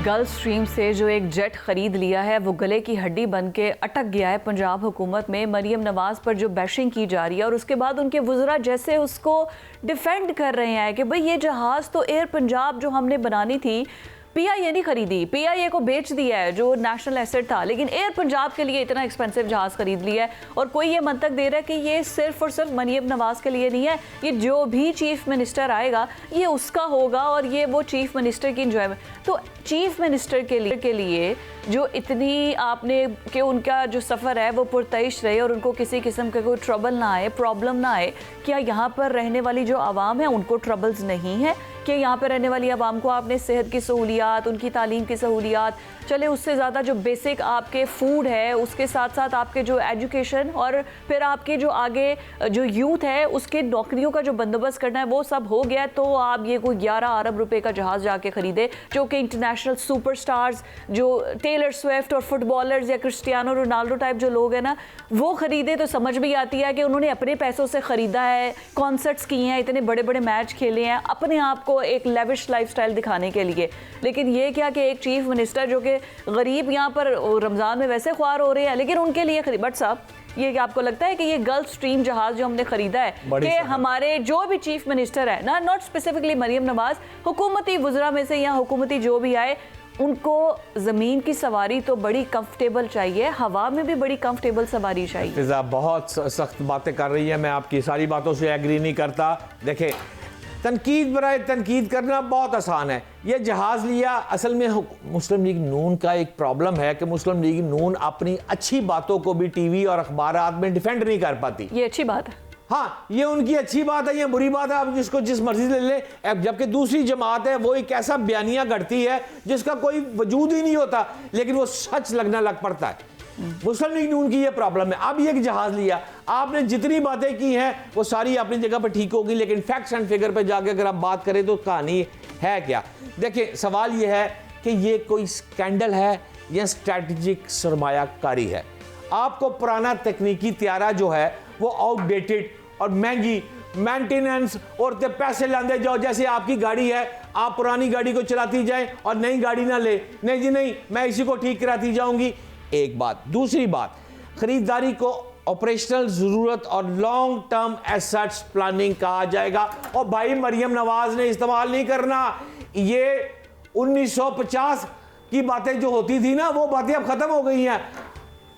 Gulf stream से जो एक जेट खरीद लिया है वो गले की हड्डी बन के अटक गया है पंजाब हुकूमत में। मरियम नवाज पर जो बैशिंग की जा रही है और उसके बाद उनके वुज़रा जैसे उसको डिफेंड कर रहे हैं कि भाई ये जहाज़ तो एयर पंजाब जो हमने बनानी थी, पीआईए नहीं खरीदी, पीआईए को बेच दिया है जो नेशनल एसेट था, लेकिन एयर पंजाब के लिए इतना एक्सपेंसिव जहाज़ खरीद लिया है। और कोई ये मंतक दे रहा है कि ये सिर्फ और सिर्फ मरियम नवाज के लिए नहीं है, ये जो भी चीफ मिनिस्टर आएगा ये उसका होगा और ये वो चीफ मिनिस्टर की इंजॉयमेंट। तो चीफ मिनिस्टर के लिए जो इतनी आपने कि उनका जो सफ़र है वो पुरतइश रहे और उनको किसी किस्म का कोई ट्रबल ना आए, प्रॉब्लम ना आए, क्या यहाँ पर रहने वाली जो आवाम है उनको ट्रबल्स नहीं है? कि यहाँ पर रहने वाली आवाम को आपने सेहत की सहूलियात, उनकी तालीम की सहूलियात, चले उससे ज़्यादा जो बेसिक आपके फूड है, उसके साथ साथ आपके जो एजुकेशन और फिर आपके जो आगे जो यूथ है उसके नौकरियों का जो बंदोबस्त करना है वो सब हो गया। तो आप ये कोई 11 अरब रुपए का जहाज़ जाके ख़रीदे जो कि इंटरनेशनल सुपरस्टार्स जो टेलर स्विफ्ट और फुटबॉलर्स या क्रिस्टियानो रोनाल्डो टाइप जो लोग हैं ना वो ख़रीदे, तो समझ भी आती है कि उन्होंने अपने पैसों से ख़रीदा है, कॉन्सर्ट्स किए हैं, इतने बड़े बड़े मैच खेले हैं अपने आप को एक लेविश लाइफस्टाइल दिखाने के लिए। लेकिन ये क्या कि एक चीफ मिनिस्टर जो कि गरीब यहाँ पर रमज़ान में वैसे ख्वार हो रहे हैं लेकिन उनके लिए खरीद। बट साहब ये आपको लगता है कि ये गल्फ स्ट्रीम जहाज जो हमने खरीदा है कि हमारे जो भी चीफ मिनिस्टर है ना, नॉट स्पेसिफिकली मरियम नवाज, हुकूमती वुज़रा में से या हुकूमती जो भी आए, उनको ज़मीन की सवारी तो बड़ी कंफर्टेबल चाहिए, हवा में भी बड़ी कंफर्टेबल सवारी चाहिए। फिजा बहुत सख्त बातें कर रही है, मैं आपकी सारी बातों से एग्री नहीं करता। देखें, तनकीद बराए तनकीद करना बहुत आसान है। ये जहाज़ लिया, असल में मुस्लिम लीग नून का एक प्रॉब्लम है कि मुस्लिम लीग नून अपनी अच्छी बातों को भी टीवी और अखबारात में डिफेंड नहीं कर पाती। ये अच्छी बात है, हाँ, ये उनकी अच्छी बात है, ये बुरी बात है, आप जिसको जिस मर्जी ले ले। जबकि दूसरी जमात है वो एक ऐसा बयानिया करती है जिसका कोई वजूद ही नहीं होता, लेकिन वो सच लगना लग पड़ता है। मुस्लिम लीग नून की ये प्रॉब्लम है। अब ये जहाज लिया, आपने जितनी बातें की हैं वो सारी अपनी जगह पर ठीक होगी, लेकिन फैक्ट्स एंड फिगर पे जाके अगर आप बात करें तो कहानी है क्या? देखिए, सवाल ये है कि ये कोई स्कैंडल है या स्ट्रैटेजिक सरमायाकारी है। आपको पुराना तकनीकी त्यारा जो है वो आउटडेटेड और महंगी मेंटेनेंस और पैसे लाते जाओ, जैसे आपकी गाड़ी है, आप पुरानी गाड़ी को चलाती जाएं और नई गाड़ी ना ले, नहीं जी नहीं, मैं इसी को ठीक कराती जाऊंगी। एक बात। दूसरी बात, खरीदारी को ऑपरेशनल ज़रूरत और लॉन्ग टर्म एसेट्स प्लानिंग कहा जाएगा। और भाई मरियम नवाज ने इस्तेमाल नहीं करना। ये 1950 की बातें जो होती थी ना, वो बातें अब ख़त्म हो गई हैं।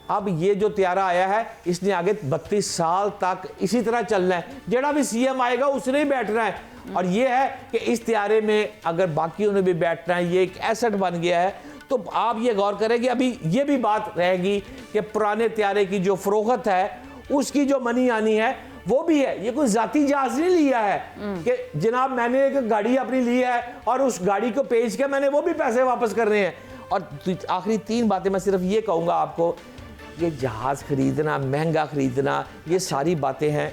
अब ये जो त्यारा आया है इसने आगे 32 साल तक इसी तरह चलना है। जड़ा भी सीएम आएगा उसने ही बैठना है। और ये है कि इस त्यारे में अगर बाकियों ने भी बैठना है, ये एक एसेट बन गया है। तो आप ये गौर करें कि अभी ये भी बात रहेगी कि पुराने त्यारे की जो फरोख्त है उसकी जो मनी आनी है वो भी है। ये कोई जाती जहाज नहीं लिया है कि जनाब मैंने एक गाड़ी अपनी ली है और उस गाड़ी को बेच के मैंने वो भी पैसे वापस करने हैं। और आखिरी 3 बातें मैं सिर्फ ये कहूँगा आपको, ये जहाज़ खरीदना, महंगा खरीदना, ये सारी बातें हैं,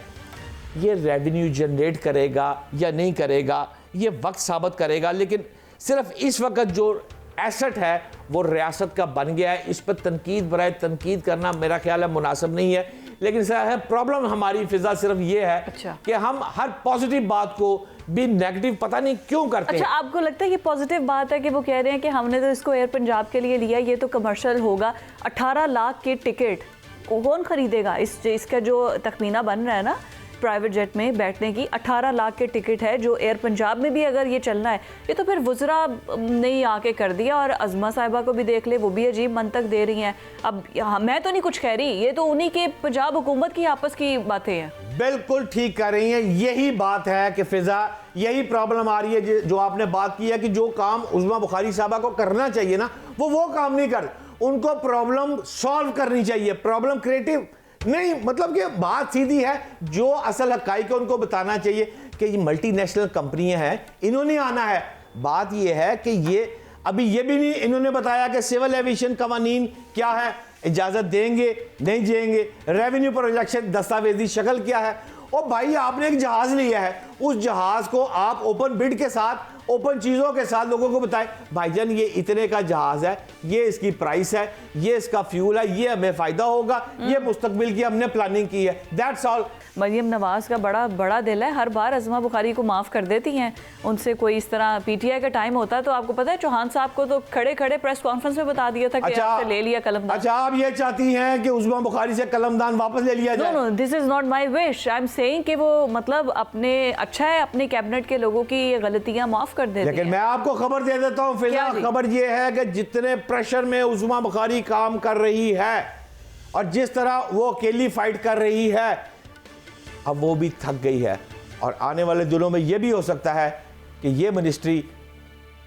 ये रेवेन्यू जनरेट करेगा या नहीं करेगा ये वक्त साबित करेगा। लेकिन सिर्फ इस वक्त जो एसेट है वो रियासत का बन गया है, इस पर तनकीद बराए तनकीद करना मेरा ख्याल है मुनासिब नहीं है। लेकिन सर प्रॉब्लम हमारी फिजा सिर्फ ये है कि हम हर पॉजिटिव बात को भी नेगेटिव पता नहीं क्यों करते हैं। आपको लगता है ये पॉजिटिव बात है कि वो कह रहे हैं कि हमने तो इसको एयर पंजाब के लिए लिया, ये तो कमर्शियल होगा। 18 लाख के टिकट कौन खरीदेगा? इसका जो तखमीना बन रहा है ना प्राइवेट जेट में बैठने की, 18 लाख के टिकट है जो एयर पंजाब में भी अगर ये चलना है, ये तो फिर वुज़रा ने आके कर दिया। और अज़मा साहिबा को भी देख ले, वो भी अजीब मंतक दे रही हैं। अब मैं तो नहीं कुछ कह रही, ये तो उन्हीं के पंजाब हुकूमत की आपस की बातें हैं। बिल्कुल ठीक कर रही हैं। यही बात है कि फिजा, यही प्रॉब्लम आ रही है जो आपने बात की है कि जो काम उज़मा बुखारी साहबा को करना चाहिए ना वो काम नहीं कर, उनको प्रॉब्लम सॉल्व करनी चाहिए, प्रॉब्लम क्रिएटिव नहीं। मतलब कि बात सीधी है, जो असल हक़ाइक़ उनको बताना चाहिए कि ये मल्टीनेशनल कंपनियां हैं, इन्होंने आना है। बात ये है कि ये अभी ये भी नहीं इन्होंने बताया कि सिविल एविएशन कवानीन क्या है, इजाज़त देंगे नहीं देंगे, रेवेन्यू प्रोजेक्शन दस्तावेजी शक्ल क्या है। और भाई आपने एक जहाज़ लिया है, उस जहाज़ को आप ओपन बिड के साथ, ओपन चीज़ों के साथ लोगों को बताएं, भाईजान ये इतने का जहाज़ है, ये इसकी प्राइस है, ये इसका फ्यूल है, ये हमें फायदा होगा, ये मुस्तकबिल की हमने प्लानिंग की है, दैट्स ऑल। मरियम नवाज का बड़ा दिल है, हर बार अज़मा बुखारी को माफ़ कर देती हैं। उनसे कोई इस तरह पीटीआई का टाइम होता है तो आपको पता है चौहान साहब को तो खड़े खड़े प्रेस कॉन्फ्रेंस में बता दिया था कि आपसे ले लिया कलमदान। अच्छा, आप ये चाहती हैं कि उज़मा बुखारी से कलमदान वापस ले लिया जाए? No, this is not my wish, I am saying कि वो मतलब अपने अच्छा है अपने कैबिनेट के लोगों की ये गलतियां माफ कर देते हैं। लेकिन मैं आपको खबर दे देता हूं फिजा, खबर ये है कि जितने प्रेशर में उज़मा बुखारी काम कर रही है और जिस तरह वो अकेली फाइट कर रही है, अब वो भी थक गई है और आने वाले दिनों में ये भी हो सकता है कि ये मिनिस्ट्री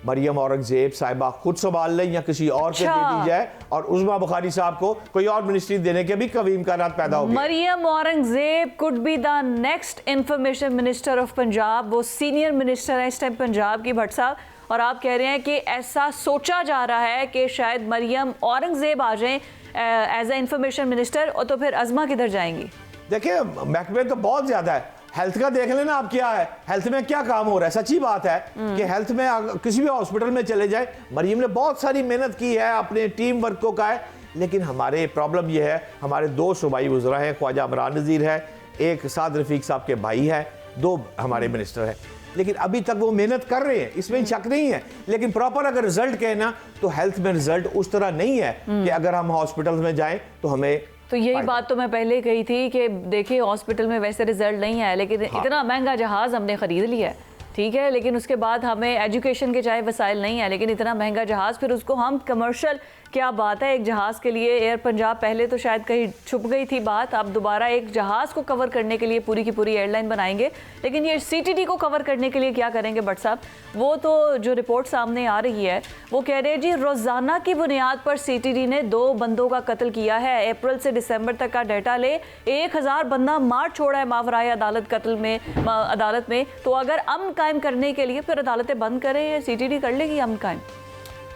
मरियम औरंगजेब साहिबा खुद संभाल लें या किसी और को दे दी जाए और उज़मा बुखारी साहब को कोई और मिनिस्ट्री देने के भी कभी इम्कानात पैदा हो गए। Maryam Aurangzeb could be the next information minister of Punjab. वो सीनियर मिनिस्टर है इस टाइम पंजाब की, भट्ट साहब, और आप कह रहे हैं कि ऐसा सोचा जा रहा है कि शायद मरियम औरंगजेब आ जाएं एज ए इंफॉर्मेशन मिनिस्टर, और तो फिर अज़मा किधर जाएंगी? देखिए, महकमे तो बहुत ज्यादा है, हेल्थ का देख लेना आप क्या है, हेल्थ में क्या काम हो रहा है। सच्ची बात है कि हेल्थ में किसी भी हॉस्पिटल में चले जाए, मरियम ने बहुत सारी मेहनत की है, अपने टीम वर्क को का है, लेकिन हमारे प्रॉब्लम ये है, हमारे 2 सूबाई वज़रा हैं, ख्वाजा इमरान नज़ीर है, एक साद रफीक साहब के भाई है, 2 हमारे मिनिस्टर हैं, लेकिन अभी तक वो मेहनत कर रहे हैं, इसमें शक नहीं है। लेकिन प्रॉपर अगर रिजल्ट कहना तो हेल्थ में रिजल्ट उस तरह नहीं है कि अगर हम हॉस्पिटल में जाएं तो हमें, तो यही बात तो मैं पहले कही थी कि देखिए हॉस्पिटल में वैसे रिजल्ट नहीं आया, लेकिन इतना महंगा जहाज हमने खरीद लिया है, ठीक है, लेकिन उसके बाद हमें एजुकेशन के चाहे वसाइल नहीं है, लेकिन इतना महंगा जहाज, फिर उसको हम कमर्शियल, क्या बात है एक जहाज़ के लिए। एयर पंजाब पहले तो शायद कहीं छुप गई थी बात, अब दोबारा एक जहाज़ को कवर करने के लिए पूरी की पूरी एयरलाइन बनाएंगे, लेकिन ये सीटीडी को कवर करने के लिए क्या करेंगे भट्ट साहब? वो तो जो रिपोर्ट सामने आ रही है वो कह रहे हैं जी रोज़ाना की बुनियाद पर सीटीडी ने 2 बंदों का कत्ल किया है। अप्रैल से दिसंबर तक का डाटा ले, 1000 बंदा मार छोड़ा है मावराए अदालत में। तो अगर अमन कायम करने के लिए फिर अदालतें बंद करें, सीटीडी कर लेगी अमन कायम?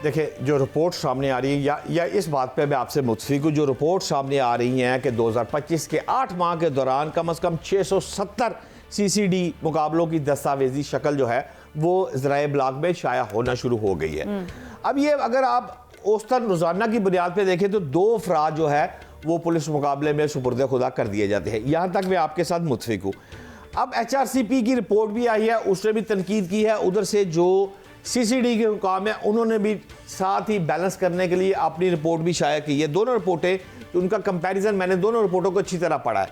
देखिए, जो रिपोर्ट सामने आ रही है या इस बात पे मैं आपसे मुत्फिक हूँ, जो रिपोर्ट सामने आ रही हैं कि 2025 के 8 माह के दौरान कम से कम 670 सीसीडी मुकाबलों की दस्तावेजी शक्ल जो है वो ज़राए ब्लॉग में शाया होना शुरू हो गई है। अब ये अगर आप औसतन रोज़ाना की बुनियाद पे देखें तो 2 अफराद जो है वो पुलिस मुकाबले में सुपुर्द खुदा कर दिए जाते हैं। यहाँ तक मैं आपके साथ मुत्फिक हूँ। अब HRCP की रिपोर्ट भी आई है, उसने भी तनकीद की है, उधर से जो CCD के काम है उन्होंने भी साथ ही बैलेंस करने के लिए अपनी रिपोर्ट भी शाया की है। दोनों रिपोर्टें, उनका कंपैरिजन मैंने दोनों रिपोर्टों को अच्छी तरह पढ़ा है।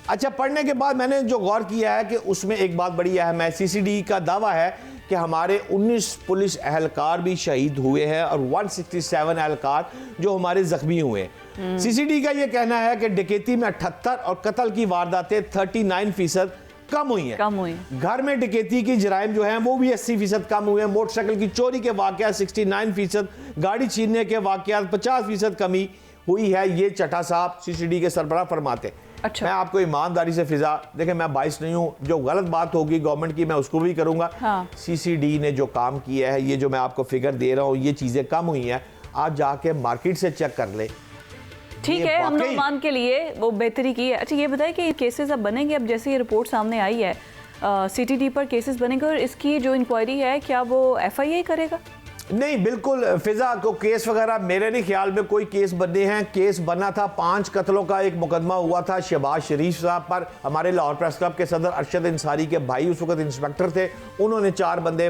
अच्छा, पढ़ने के बाद मैंने जो गौर किया है कि उसमें एक बात बड़ी अहम है। CCD का दावा है कि हमारे 19 पुलिस अहलकार भी शहीद हुए हैं और 167 अहलकार जो हमारे जख्मी हुए हैं। CCD का ये कहना है कि डकैती में 78 और कत्ल की वारदातें 39% कम हुई हैं। घर में डकैती की जराइम जो हैं वो भी 80% कम हुए हैं। मोटरसाइकिल की चोरी के वाकयात 69%, गाड़ी छीनने के वाकयात 50% कमी हुई है। ये चट्टा साहब CCD के सरबराह फरमाते। अच्छा। मैं आपको ईमानदारी से फिजा, देखें मैं बाइस नहीं हूँ, जो गलत बात होगी गवर्नमेंट की मैं उसको भी करूंगा। हाँ। CCD ने जो काम किया है, ये जो मैं आपको फिगर दे रहा हूँ, ये चीजें कम हुई हैं। आप जाके मार्केट से चेक कर ले, ठीक है, हम लोग मान के लिए वो बेहतरी की है। अच्छा, ये बताएं कि केसेस अब बनेंगे, अब जैसे ये रिपोर्ट सामने आई है CTD पर केसेस बनेंगे, और इसकी जो इंक्वायरी है क्या वो FIA करेगा? नहीं, बिल्कुल फिजा को केस वगैरह मेरे नहीं ख्याल में कोई केस बने हैं। केस बना था 5 कत्लों का, एक मुकदमा हुआ था शहबाज शरीफ साहब पर। हमारे लाहौर प्रेस क्लब के सदर अरशद अंसारी के भाई उस वक्त इंस्पेक्टर थे, उन्होंने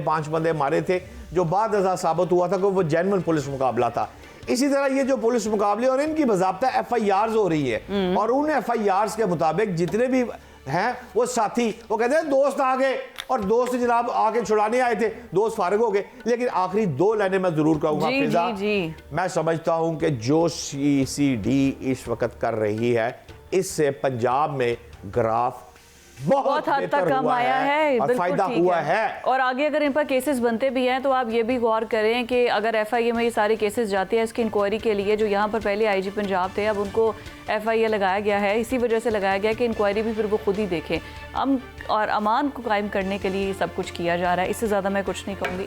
5 बंदे मारे थे, जो बाद साबित हुआ था कि वो जेन्युइन पुलिस मुकाबला था। इसी तरह ये जो पुलिस मुकाबले और इनकी बाज़ाब्ता FIRs हो रही है, और उन FIRs के मुताबिक जितने भी हैं वो साथी, वो कहते हैं दोस्त आ गए और दोस्त जनाब आके छुड़ाने आए थे, दोस्त फारिग हो गए। लेकिन आखिरी 2 लाइनें मैं जरूर कहूंगा फिजा, मैं समझता हूं कि जो CCD इस वक्त कर रही है, इससे पंजाब में ग्राफ बहुत हद तक कम आया है और फायदा हुआ है। और आगे अगर इन पर केसेस बनते भी हैं तो आप ये भी गौर करें कि अगर FIA में ये सारे केसेस जाते हैं इसकी इंक्वायरी के लिए, जो यहाँ पर पहले IG पंजाब थे, अब उनको FIA लगाया गया है, इसी वजह से लगाया गया कि इंक्वायरी भी फिर वो खुद ही देखें। और अमान को कायम करने के लिए सब कुछ किया जा रहा है, इससे ज़्यादा मैं कुछ नहीं कहूँगी।